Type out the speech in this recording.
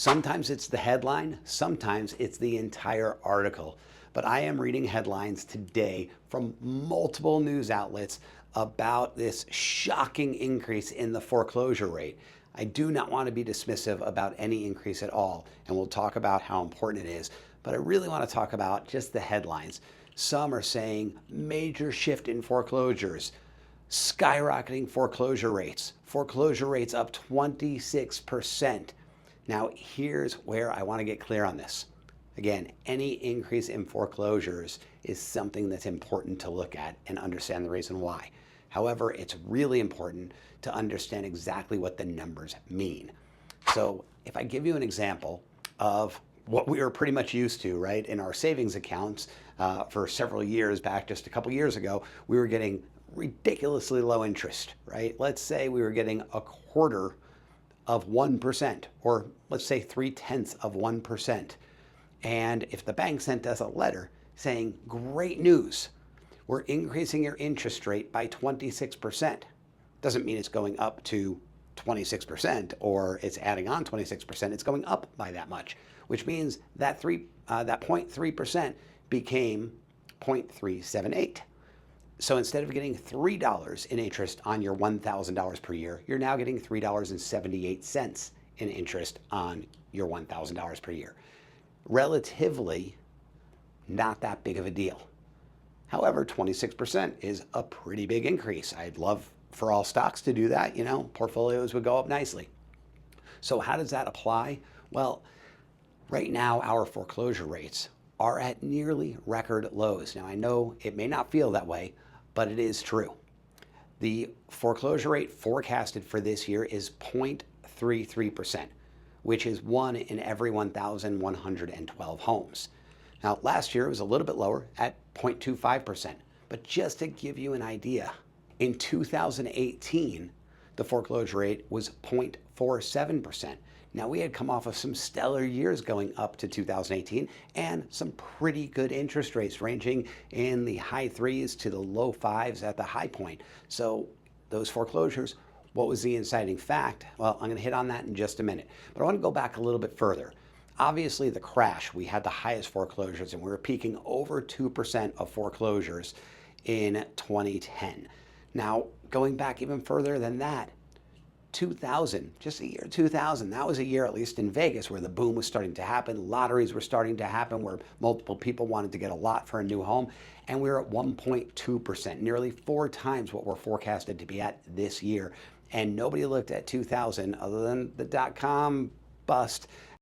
Sometimes it's the headline, sometimes it's the entire article. But I am reading headlines today from multiple news outlets about this shocking increase in the foreclosure rate. I do not want to be dismissive about any increase at all, and we'll talk about how important it is. But I really want to talk about just the headlines. Some are saying major shift in foreclosures, skyrocketing foreclosure rates up 26%. Now, here's where I want to get clear on this. Again, any increase in foreclosures is something that's important to look at and understand the reason why. However, it's really important to understand exactly what the numbers mean. So if I give you an example of what we were pretty much used to, right, in our savings accounts for several years back, just a couple years ago, we were getting ridiculously low interest, right? Let's say we were getting a quarter of 1%, or let's say 0.3%. And if the bank sent us a letter saying, great news, we're increasing your interest rate by 26%. Doesn't mean it's going up to 26% or it's adding on 26%. It's going up by that much, which means that 0.3% became 0.378. So instead of getting $3 in interest on your $1,000 per year, you're now getting $3.78 in interest on your $1,000 per year. Relatively, not that big of a deal. However, 26% is a pretty big increase. I'd love for all stocks to do that. Portfolios would go up nicely. So how does that apply? Well, right now our foreclosure rates are at nearly record lows. Now, I know it may not feel that way, but it is true. The foreclosure rate forecasted for this year is 0.33%, which is 1 in every 1,112 homes. Now, last year it was a little bit lower at 0.25%, but just to give you an idea, in 2018, the foreclosure rate was 0.47%. Now, we had come off of some stellar years going up to 2018 and some pretty good interest rates ranging in the high 3s to the low 5s at the high point. So those foreclosures, what was the inciting fact? Well, I'm going to hit on that in just a minute. But I want to go back a little bit further. Obviously, the crash, we had the highest foreclosures and we were peaking over 2% of foreclosures in 2010. Now, going back even further than that, 2000, just the year 2000, that was a year, at least in Vegas, where the boom was starting to happen. Lotteries were starting to happen where multiple people wanted to get a lot for a new home. And we were at 1.2%, nearly 4 times what we're forecasted to be at this year. And nobody looked at 2000 other than the dot-com bust